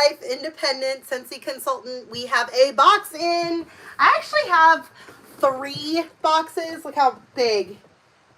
life, independent, Scentsy consultant. We have a box in. I actually have 3 boxes. Look how big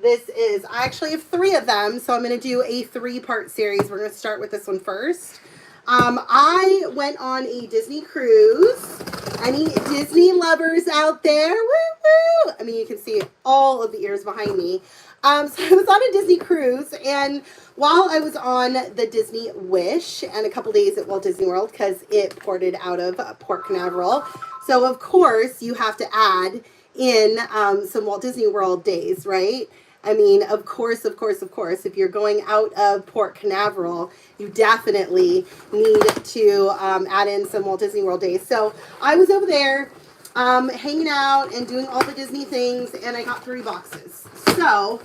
this is. I actually have 3 of them, so I'm going to do a 3-part series. We're going to start with this one first. I went on a Disney cruise. Any Disney lovers out there? Woo woo! I mean, you can see all of the ears behind me. So I was on a Disney cruise, and while I was on the Disney Wish and a couple days at Walt Disney World, because it ported out of Port Canaveral, so of course you have to add in some Walt Disney World days, right? I mean, of course, if you're going out of Port Canaveral, you definitely need to add in some Walt Disney World days. So I was over there hanging out and doing all the Disney things, and I got 3 boxes. So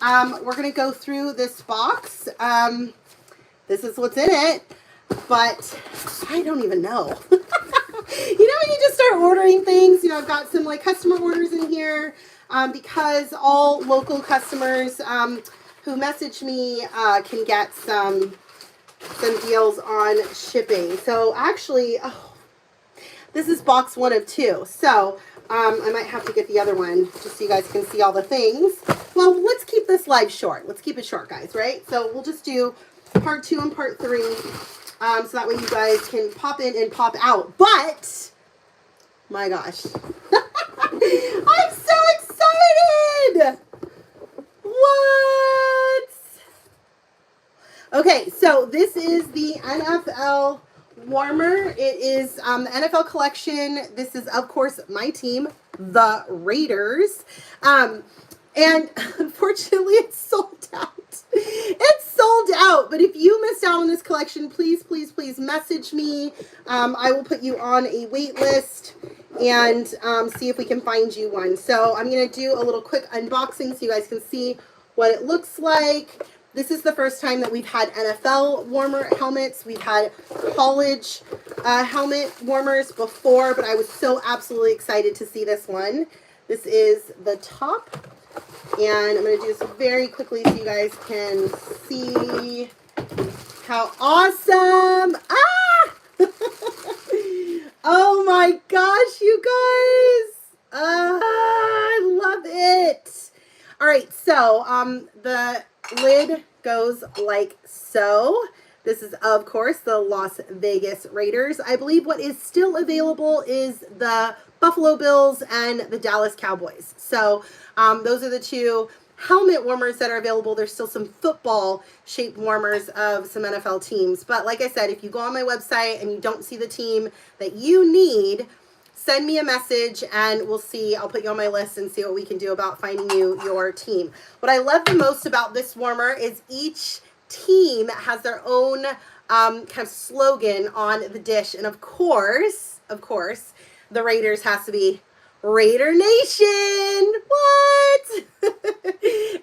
we're going to go through this box. This is what's in it, but I don't even know. You know, when you just start ordering things, you know, I've got some like customer orders in here. Because all local customers who message me can get some deals on shipping. So actually, this is box 1 of 2. So I might have to get the other one just so you guys can see all the things. Well, let's keep this live short. Let's keep it short, guys, right? So we'll just do part 2 and part 3 so that way you guys can pop in and pop out. But, my gosh. I'm so excited! What? Okay, so this is the NFL warmer. It is the NFL collection. This is, of course, my team, the Raiders. And unfortunately, it's sold out. It's sold out. But if you missed out on this collection, please, please, please message me. I will put you on a wait list and see if we can find you one. So I'm going to do a little quick unboxing so you guys can see what it looks like. This is the first time that we've had NFL warmer helmets. We've had college helmet warmers before, but I was so absolutely excited to see this one. This is the top. And I'm going to do this very quickly so you guys can see how awesome. Ah! Oh my gosh, you guys. I love it. All right, so the lid goes like so. This is, of course, the Las Vegas Raiders. I believe what is still available is the Buffalo Bills and the Dallas Cowboys. So those are the 2 helmet warmers that are available. There's still some football-shaped warmers of some NFL teams. But like I said, if you go on my website and you don't see the team that you need, send me a message and we'll see. I'll put you on my list and see what we can do about finding you your team. What I love the most about this warmer is each team has their own kind of slogan on the dish. And of course, the Raiders has to be Raider Nation. What?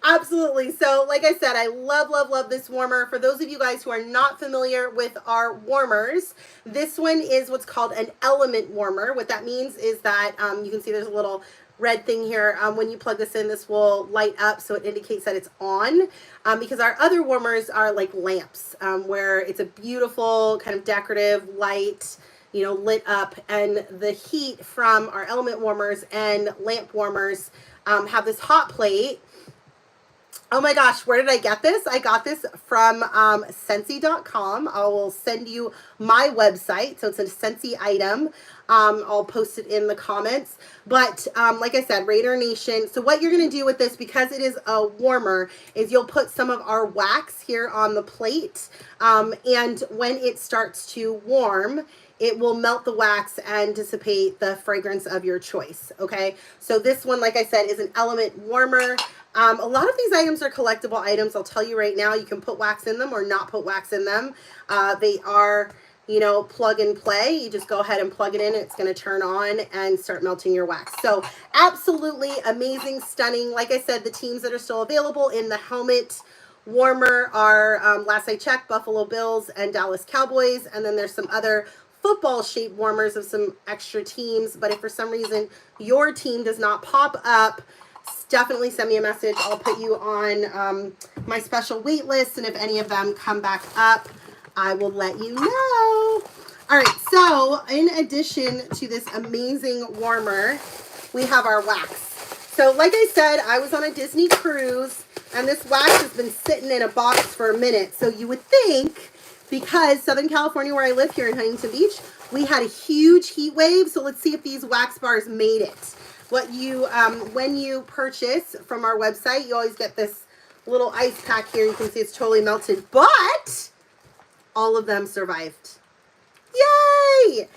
Absolutely. So like I said, I love this warmer. For those of you guys who are not familiar with our warmers, this one is what's called an element warmer. What that means is that you can see there's a little red thing here. When you plug this in, this will light up so it indicates that it's on, because our other warmers are like lamps, where it's a beautiful kind of decorative light, you know, lit up, and the heat from our element warmers and lamp warmers have this hot plate. Oh my gosh, where did I get this? I got this from Scentsy.com. I will send you my website, so it's a Scentsy item. I'll post it in the comments. But like I said, Raider Nation. So what you're going to do with this, because it is a warmer, is you'll put some of our wax here on the plate. And when it starts to warm, it will melt the wax and dissipate the fragrance of your choice, okay? So this one, like I said, is an element warmer. A lot of these items are collectible items. I'll tell you right now, you can put wax in them or not put wax in them. They are, you know, plug and play. You just go ahead and plug it in. It's going to turn on and start melting your wax. So absolutely amazing, stunning. Like I said, the teams that are still available in the helmet warmer are, last I checked, Buffalo Bills and Dallas Cowboys. And then there's some other football shaped warmers of some extra teams. But if for some reason your team does not pop up, definitely send me a message. I'll put you on my special wait list, and if any of them come back up, I will let you know. All right, so in addition to this amazing warmer, we have our wax. So like I said, I was on a Disney cruise, and this wax has been sitting in a box for a minute. So you would think, because Southern California, where I live here in Huntington Beach, we had a huge heat wave. So let's see if these wax bars made it. What you, when you purchase from our website, you always get this little ice pack here. You can see it's totally melted, but all of them survived. Yay!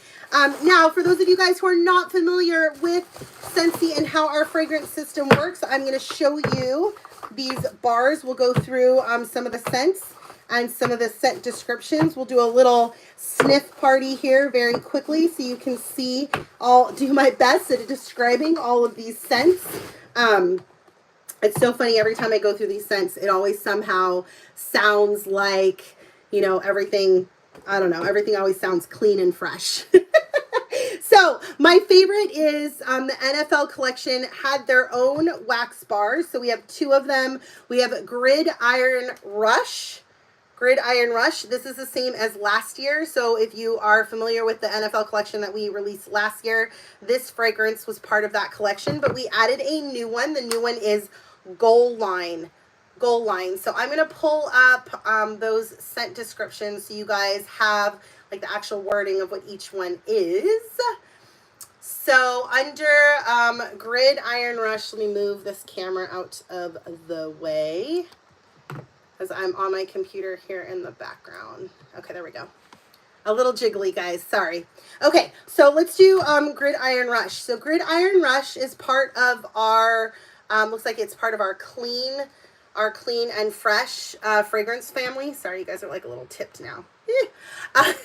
Now, for those of you guys who are not familiar with Scentsy and how our fragrance system works, I'm going to show you these bars. We'll go through some of the scents and some of the scent descriptions. We'll do a little sniff party here very quickly so you can see. I'll do my best at describing all of these scents. It's so funny, every time I go through these scents, it always somehow sounds like, you know, everything, I don't know, everything always sounds clean and fresh. So my favorite is the NFL collection had their own wax bars. So we have two of them. We have Gridiron Rush. Gridiron Rush. This is the same as last year. So if you are familiar with the NFL collection that we released last year, this fragrance was part of that collection. But we added a new one. The new one is Goal Line. Goal Line. So I'm going to pull up those scent descriptions so you guys have like the actual wording of what each one is. So under Gridiron Rush, let me move this camera out of the way because I'm on my computer here in the background. Okay, there we go. A little jiggly, guys. Sorry. Okay, so let's do Gridiron Rush. So Gridiron Rush is part of our, looks like it's part of our clean and fresh fragrance family. Sorry, you guys are like a little tipped now.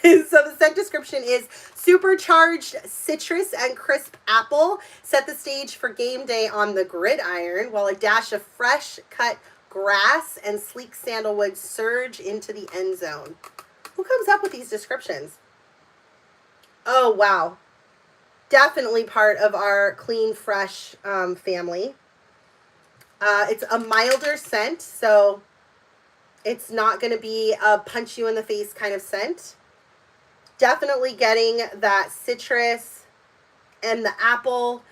So the scent description is supercharged citrus and crisp apple set the stage for game day on the gridiron, while a dash of fresh cut grass and sleek sandalwood surge into the end zone. Who comes up with these descriptions? Oh, wow. Definitely part of our clean, fresh family. It's a milder scent, so it's not going to be a punch you in the face kind of scent. Definitely getting that citrus and the apple.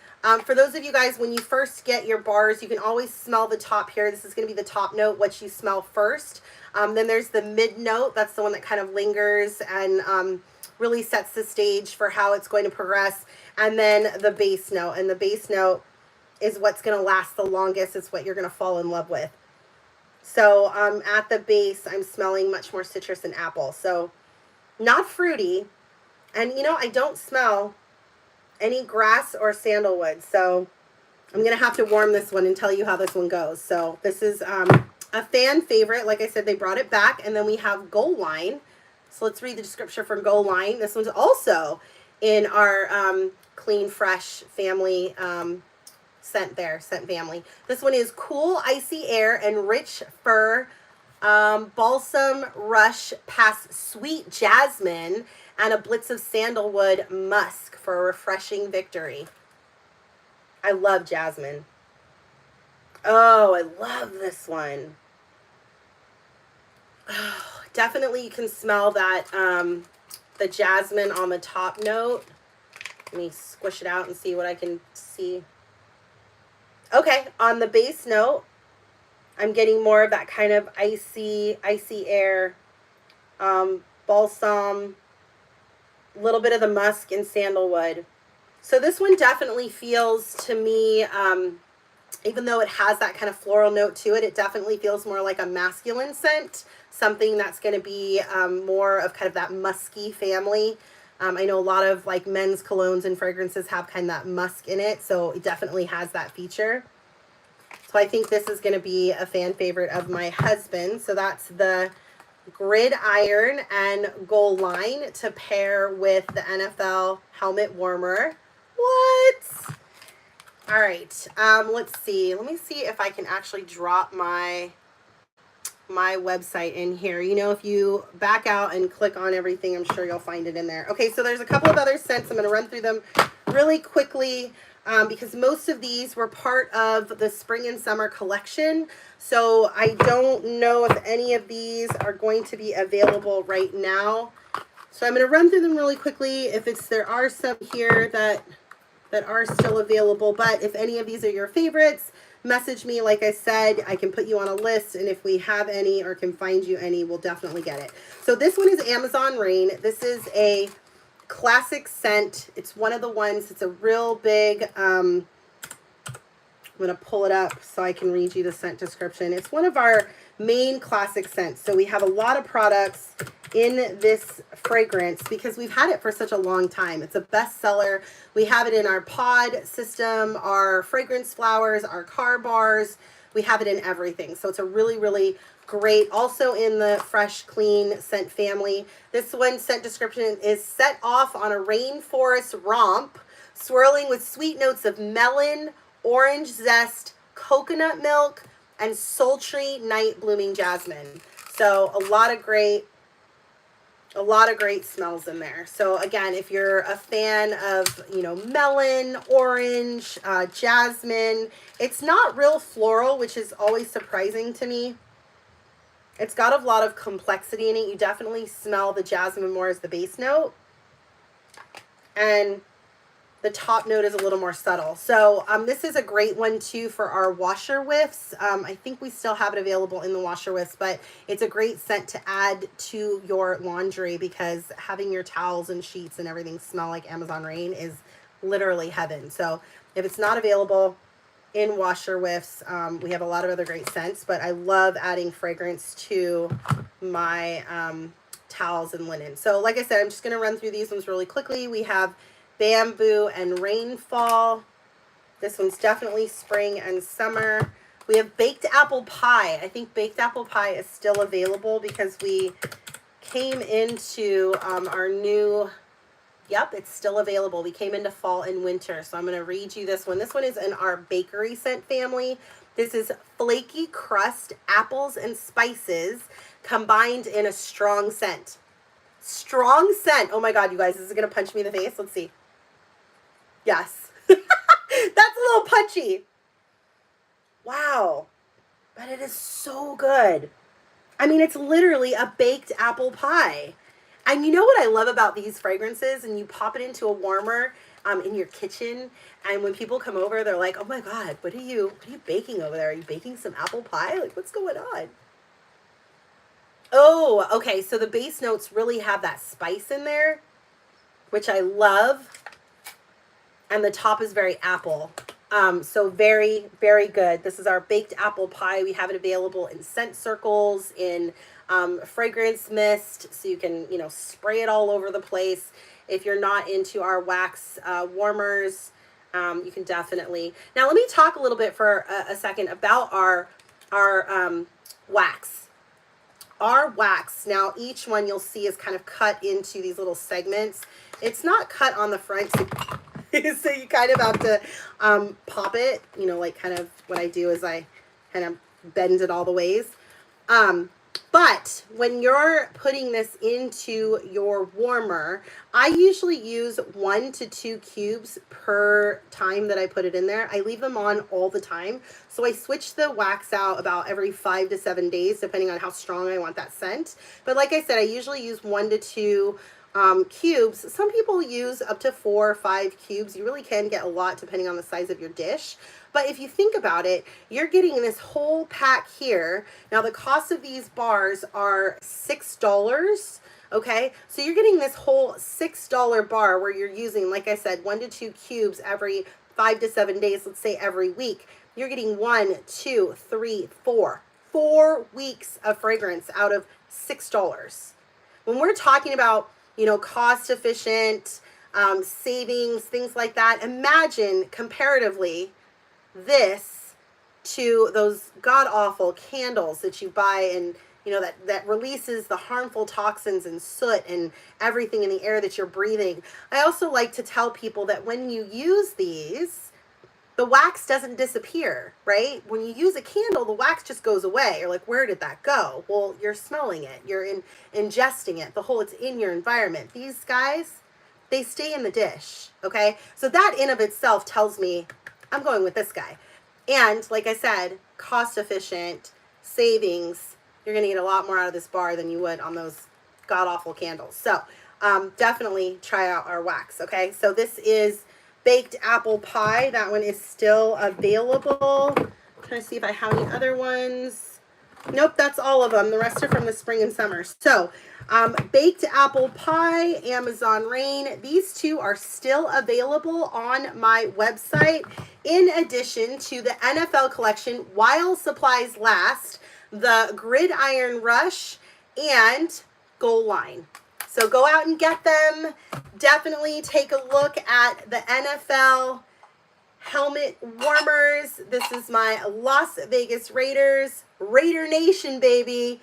For those of you guys, when you first get your bars, you can always smell the top here. This is going to be the top note, what you smell first. Then there's the mid note. That's the one that kind of lingers and really sets the stage for how it's going to progress. And then the base note. And the base note is what's going to last the longest. It's what you're going to fall in love with. So at the base, I'm smelling much more citrus and apple. So not fruity. And, you know, I don't smell any grass or sandalwood. So I'm going to have to warm this one and tell you how this one goes. So this is a fan favorite. Like I said, they brought it back. And then we have Goal Line. So let's read the description for Goal Line. This one's also in our clean, fresh family scent family. This one is cool, icy air and rich fir, balsam rush past sweet jasmine and a blitz of sandalwood musk for a refreshing victory. I love jasmine. Oh, I love this one. Oh, definitely you can smell that the jasmine on the top note. Let me squish it out and see what I can see. Okay, on the base note, I'm getting more of that kind of icy air, balsam, a little bit of the musk and sandalwood. So this one definitely feels to me, even though it has that kind of floral note to it, it definitely feels more like a masculine scent, something that's going to be more of kind of that musky family. I know a lot of like men's colognes and fragrances have kind of that musk in it, so it definitely has that feature. So I think this is going to be a fan favorite of my husband. So that's the Gridiron and Goal Line to pair with the NFL helmet warmer. What? All right, let's see. Let me see if I can actually drop my website in here. You know, if you back out and click on everything, I'm sure you'll find it in there. Okay, so there's a couple of other scents. I'm going to run through them really quickly because most of these were part of the spring and summer collection. So I don't know if any of these are going to be available right now. So I'm going to run through them really quickly. If there are some here that are still available, but if any of these are your favorites, message me. Like I said, I can put you on a list, and if we have any or can find you any, we'll definitely get it. So this one is Amazon Rain. This is a classic scent. It's one of the ones, it's a real big, I'm going to pull it up so I can read you the scent description. It's one of our main classic scents. So we have a lot of products in this fragrance because we've had it for such a long time. It's a bestseller. We have it in our pod system, our fragrance flowers, our car bars. We have it in everything. So it's a really, really great. Also in the fresh, clean scent family. This one scent description is set off on a rainforest romp, swirling with sweet notes of melon, orange zest, coconut milk, and sultry night blooming jasmine. So a lot of great smells in there. So again, if you're a fan of, you know, melon, orange, jasmine, it's not real floral, which is always surprising to me. It's got a lot of complexity in it. You definitely smell the jasmine more as the base note. And the top note is a little more subtle. So this is a great one too for our washer whiffs. I think we still have it available in the washer whiffs, but it's a great scent to add to your laundry because having your towels and sheets and everything smell like Amazon Rain is literally heaven. So if it's not available in washer whiffs, we have a lot of other great scents, but I love adding fragrance to my towels and linen. So like I said, I'm just going to run through these ones really quickly. We have Bamboo and Rainfall. This one's definitely spring and summer. We have Baked Apple Pie. I think Baked Apple Pie is still available because we came into our new, yep, it's still available. We came into fall and winter. So I'm going to read you this one. This one is in our bakery scent family. This is flaky crust, apples, and spices combined in a strong scent. Strong scent. Oh my God, you guys, this is going to punch me in the face. Let's see. Yes. That's a little punchy. Wow. But it is so good. I mean, it's literally a baked apple pie. And you know what I love about these fragrances? And you pop it into a warmer in your kitchen. And when people come over, they're like, oh my God, what are you baking over there? Are you baking some apple pie? Like, what's going on? Oh, okay. So the base notes really have that spice in there, which I love. And the top is very apple. So very, very good. This is our baked apple pie. We have it available in scent circles, in fragrance mist, so you can, you know, spray it all over the place. If you're not into our wax warmers, you can definitely. Now let me talk a little bit for a second about our wax. Our wax, now each one you'll see is kind of cut into these little segments. It's not cut on the front, so you kind of have to pop it, you know, like kind of what I do is I kind of bend it all the ways. But when you're putting this into your warmer, I usually use 1 to 2 cubes per time that I put it in there. I leave them on all the time. So I switch the wax out about every 5 to 7 days, depending on how strong I want that scent. But like I said, I usually use 1 to 2 cubes. Some people use up to 4 or 5 cubes. You really can get a lot depending on the size of your dish. But if you think about it, you're getting this whole pack here. Now the cost of these bars are $6. Okay, so you're getting this whole $6 bar where you're using, like I said, 1 to 2 cubes every 5 to 7 days, let's say every week. You're getting 1, 2, 3, 4 weeks of fragrance out of $6. When we're talking about, you know, cost efficient, savings, things like that, imagine comparatively this to those god-awful candles that you buy and, you know, that releases the harmful toxins and soot and everything in the air that you're breathing. I also like to tell people that when you use these, the wax doesn't disappear, right? When you use a candle, the wax just goes away. You're like, where did that go? Well, you're smelling it. You're ingesting it. It's in your environment. These guys, they stay in the dish, okay? So that in of itself tells me I'm going with this guy. And like I said, cost efficient, savings, you're going to get a lot more out of this bar than you would on those god-awful candles. So definitely try out our wax. Okay, so this is baked apple pie. That one is still available. I'm trying to see if I have any other ones. Nope, that's all of them. The rest are from the spring and summer. So, baked apple pie, Amazon Rain. These two are still available on my website. In addition to the NFL collection, while supplies last, the Gridiron Rush, and Goal Line. So go out and get them. Definitely take a look at the NFL helmet warmers. This is my Las Vegas Raiders, Raider Nation, baby.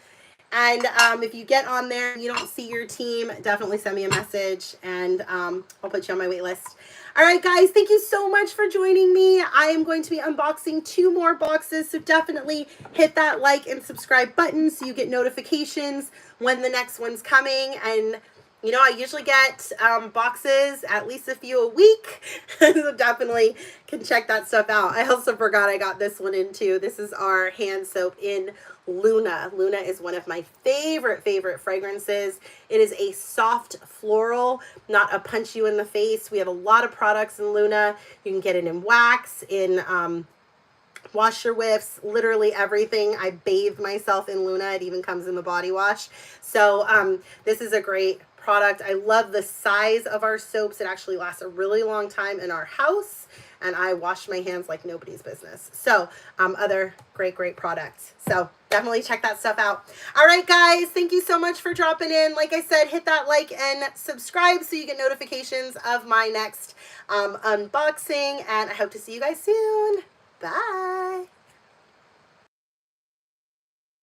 And if you get on there and you don't see your team, definitely send me a message, and I'll put you on my wait list. All right, guys, thank you so much for joining me. I am going to be unboxing 2 more boxes, so definitely hit that like and subscribe button so you get notifications when the next one's coming. And you know, I usually get boxes, at least a few a week, so definitely can check that stuff out. I also forgot I got this one in too. This is our hand soap in Luna. Luna is one of my favorite fragrances. It is a soft floral, not a punch you in the face. We have a lot of products in Luna. You can get it in wax, in wash your whiffs, literally everything. I bathe myself in Luna. It even comes in the body wash. So this is a great product. I love the size of our soaps. It actually lasts a really long time in our house, and I wash my hands like nobody's business. So other great products. So definitely check that stuff out. All right, guys, thank you so much for dropping in. Like I said, hit that like and subscribe so you get notifications of my next unboxing, and I hope to see you guys soon. Bye.